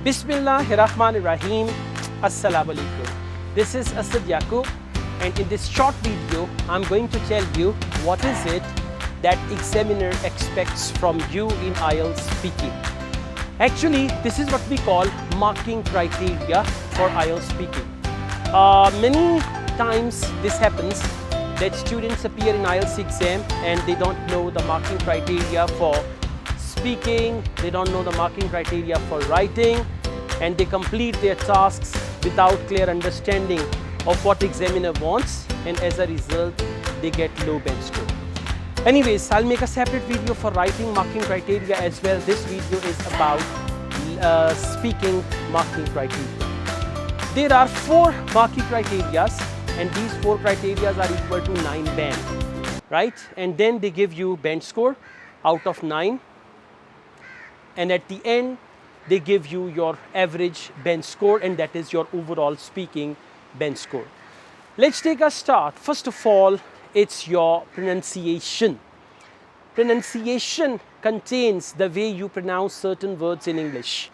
Bismillahirrahmanirrahim. Assalamu alaikum. This is Asad Yaqub, and in this short video, I'm going to tell you what is it that examiner expects from you in Ielts speaking. Actually, this is what we call marking criteria for Ielts speaking. Many times this happens that students appear in Ielts exam and they don't know the marking criteria for speaking, they don't know the marking criteria for writing, and they complete their tasks without clear understanding of what examiner wants, and as a result they get low bench score. Anyways, I'll make a separate video for writing marking criteria as well. This video is about speaking marking criteria. There are 4 marking criteria, and these 4 criteria are equal to 9 band, right? And then they give you bench score out of 9, and at the end they give you your average bench score, and that is your overall speaking bench score. Let's take a start. First of all, it's your pronunciation. Pronunciation contains the way you pronounce certain words in English.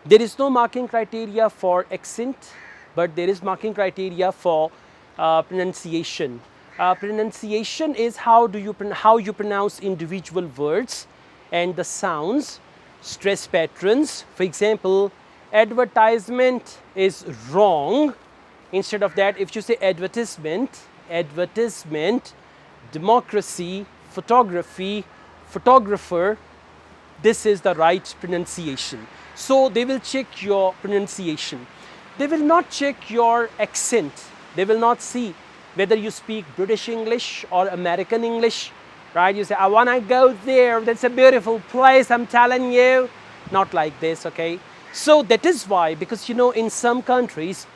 There is no marking criteria for accent, but there is marking criteria for pronunciation. Pronunciation is how you pronounce individual words and the sounds, stress patterns. For example, advertisement is wrong. Instead of that, if you say advertisement, democracy, photography, photographer, this is the right pronunciation. So they will check your pronunciation. They will not check your accent. They will not see whether you speak British English or American English, right? You say, I want to go there, that's a beautiful place, I'm telling you. Not like this, okay? So that is why, because you know, in some countries,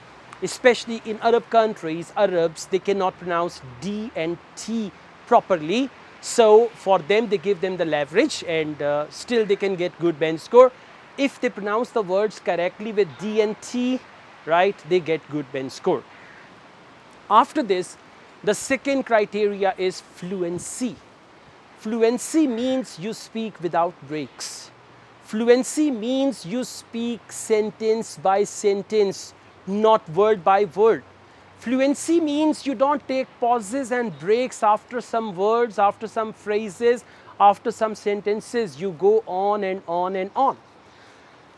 especially in Arab countries, Arabs, they cannot pronounce D and T properly. So for them, they give them the leverage, and still they can get good bench score. If they pronounce the words correctly with D and T, right, they get good bench score. After this, the second criteria is fluency. Fluency means you speak without breaks. Fluency means you speak sentence by sentence, not word by word. Fluency means you don't take pauses and breaks after some words, after some phrases, after some sentences. You go on and on and on.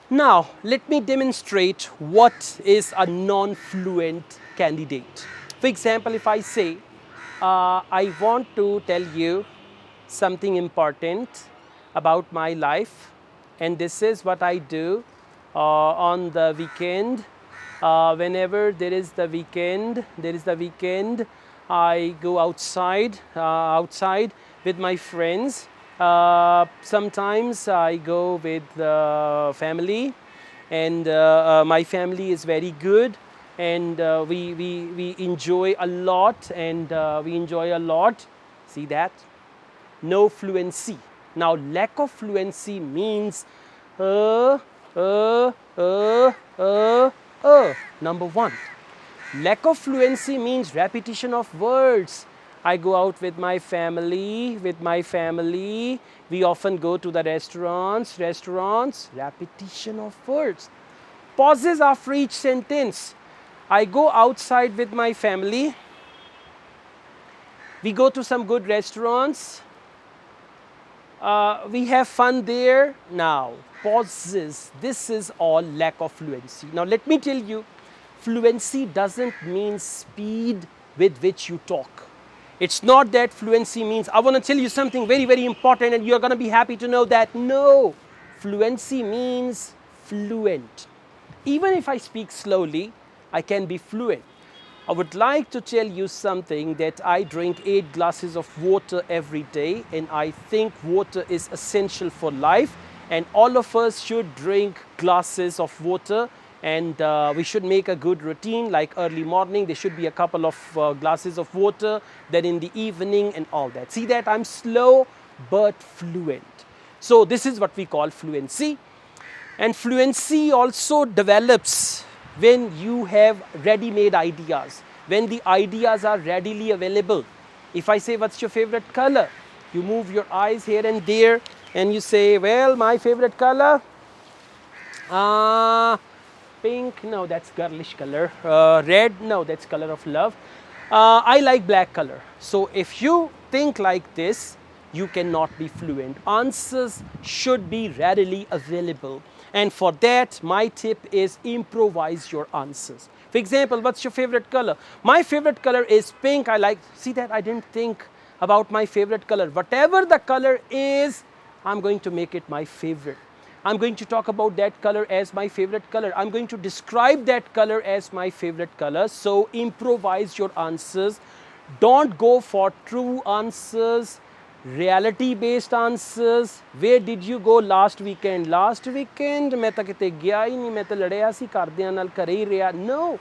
Now, let me demonstrate what is a non-fluent candidate. For example, if I say, I want to tell you something important about my life, and this is what I do on the weekend. Whenever there is the weekend, I go outside with my friends. Sometimes I go with family, and my family is very good, and we enjoy a lot, See that? No fluency. Now, lack of fluency means number 1. Lack of fluency means repetition of words. I go out with my family. We often go to the restaurants, repetition of words. Pauses after each sentence. I go outside with my family. We go to some good restaurants. We have fun there. Now, pauses. This is all lack of fluency. Now, let me tell you, fluency doesn't mean speed with which you talk. It's not that fluency means, I want to tell you something very, very important and you're going to be happy to know that. No, fluency means fluent. Even if I speak slowly, I can be fluent. I would like to tell you something, that I drink 8 glasses of water every day, and I think water is essential for life, and all of us should drink glasses of water, and we should make a good routine, like early morning there should be a couple of glasses of water, then in the evening and all that. See that I'm slow but fluent. So this is what we call fluency, and fluency also develops when you have ready-made ideas, when the ideas are readily available. If I say, what's your favorite color? You move your eyes here and there and you say, well, my favorite color Pink, no, that's girlish color. Red, no, that's color of love. I like black color. So if you think like this, you cannot be fluent. Answers should be readily available. And for that, my tip is improvise your answers. For example, what's your favorite color? My favorite color is pink. I like, see that I didn't think about my favorite color. Whatever the color is, I'm going to make it my favorite. I'm going to talk about that color as my favorite color. I'm going to describe that color as my favorite color. So improvise your answers. Don't go for true answers, reality based answers. Where did you go last weekend? Last weekend मैं तो किते गया ही नहीं, मैं तो लड़िया सी घरदियां नाल घरे ही रहा. No,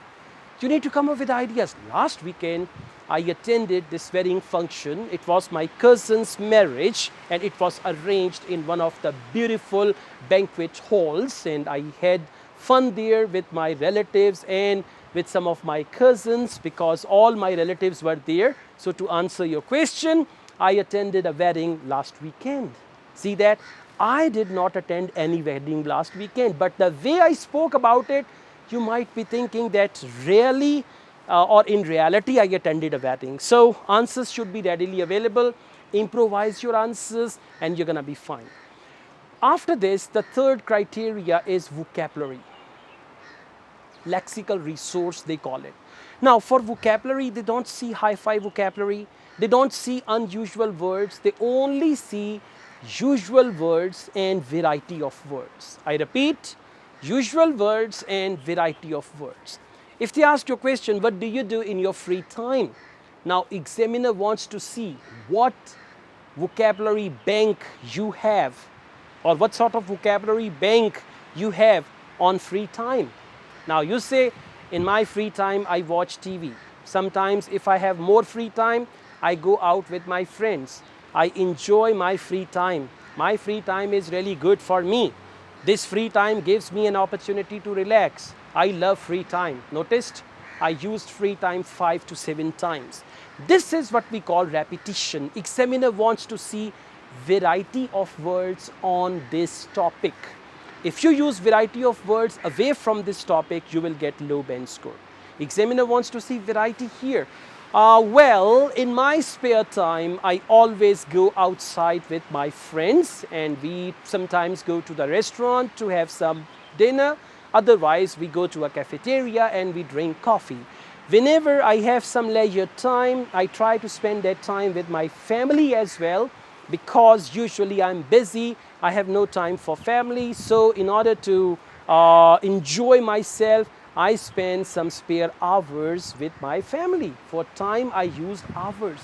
you need to come up with ideas. Last weekend I attended this wedding function. It was my cousin's marriage and it was arranged in one of the beautiful banquet halls, and I had fun there with my relatives and with some of my cousins because all my relatives were there. So to answer your question, I attended a wedding last weekend. See that? I did not attend any wedding last weekend, but the way I spoke about it, you might be thinking that really or in reality I attended a wedding. So answers should be readily available. Improvise your answers and you're gonna be fine. After this, the third criteria is vocabulary. Lexical resource, they call it. Now for vocabulary, they don't see hi-fi vocabulary. They don't see unusual words. They only see usual words and variety of words. I repeat, usual words and variety of words. If they ask you a question, what do you do in your free time? Now, examiner wants to see what vocabulary bank you have or what sort of vocabulary bank you have on free time. Now, you say, in my free time, I watch TV. Sometimes if I have more free time, I go out with my friends. I enjoy my free time. My free time is really good for me. This free time gives me an opportunity to relax. I love free time. Noticed? I used free time 5 to 7 times. This is what we call repetition. Examiner wants to see variety of words on this topic. If you use variety of words away from this topic, you will get low band score. Examiner wants to see variety here. Well, in my spare time, I always go outside with my friends and we sometimes go to the restaurant to have some dinner. Otherwise, we go to a cafeteria and we drink coffee. Whenever I have some leisure time, I try to spend that time with my family as well because usually I'm busy. I have no time for family. So in order to enjoy myself, I spend some spare hours with my family. For time, I use hours.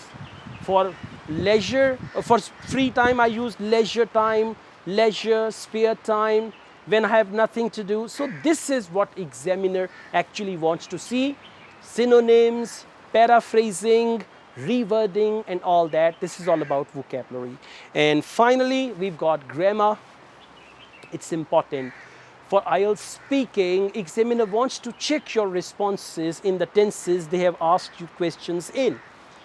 For leisure, for free time, I use leisure time, leisure, spare time, when I have nothing to do. So this is what examiner actually wants to see. Synonyms, paraphrasing, rewording and all that. This is all about vocabulary. And finally, we've got grammar. It's important. For IELTS speaking, examiner wants to check your responses in the tenses they have asked you questions in.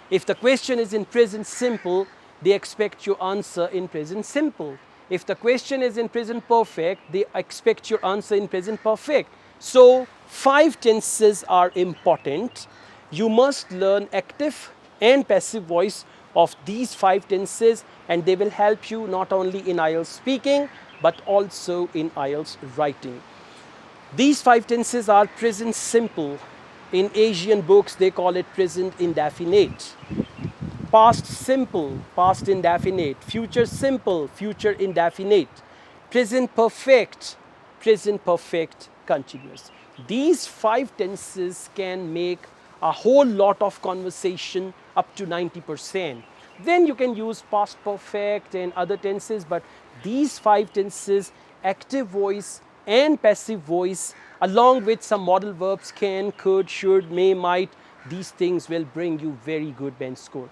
If the question is in present simple, they expect your answer in present simple. If the question is in present perfect, they expect your answer in present perfect. So 5 tenses are important. You must learn active and passive voice of these 5 tenses and they will help you not only in IELTS speaking but also in IELTS writing. These 5 tenses are present simple. In Asian books, they call it present indefinite. Past simple, past indefinite. Future simple, future indefinite. Present perfect continuous. These 5 tenses can make a whole lot of conversation up to 90%. Then you can use past perfect and other tenses, but these 5 tenses, active voice and passive voice, along with some modal verbs can, could, should, may, might, these things will bring you very good band score.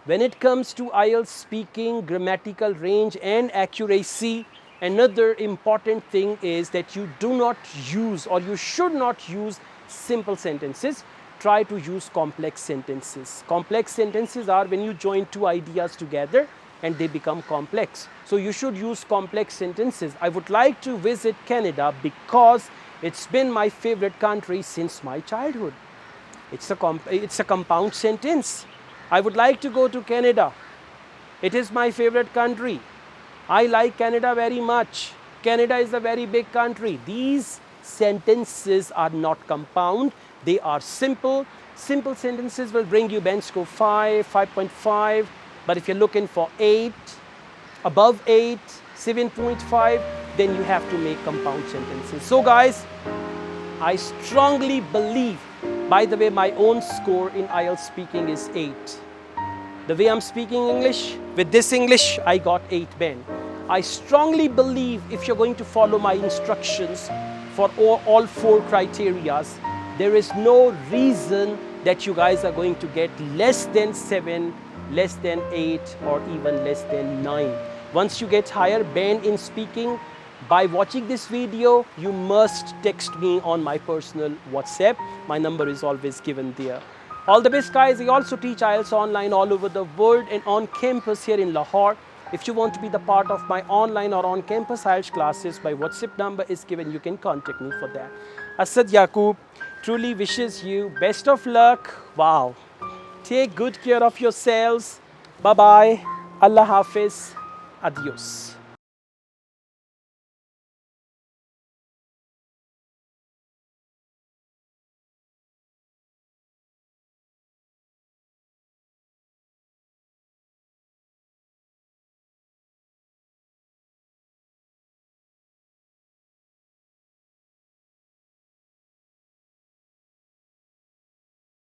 When it comes to IELTS speaking, grammatical range and accuracy, another important thing is that you do not use or you should not use simple sentences. Try to use complex sentences. Complex sentences are when you join 2 ideas together and they become complex. So you should use complex sentences. I would like to visit Canada because it's been my favorite country since my childhood. It's a compound sentence. I would like to go to Canada. It is my favorite country. I like Canada very much. Canada is a very big country. These sentences are not compound. They are simple. Simple sentences will bring you bench score 5, 5.5. But if you're looking for 8, above 8, 7.5, then you have to make compound sentences. So guys, I strongly believe, by the way, my own score in Ielts speaking is 8. The way I'm speaking English, with this English, I got 8 Ben. I strongly believe if you're going to follow my instructions for all 4 criterias, there is no reason that you guys are going to get less than 7, less than 8, or even less than 9. Once you get higher Ben in speaking, by watching this video, you must text me on my personal WhatsApp. My number is always given there. All the best guys. I also teach IELTS online all over the world and on campus here in Lahore. If you want to be the part of my online or on campus IELTS classes, my WhatsApp number is given. You can contact me for that. Asad Yaqub truly wishes you best of luck. Wow. Take good care of yourselves. Bye-bye. Allah Hafiz. Adios.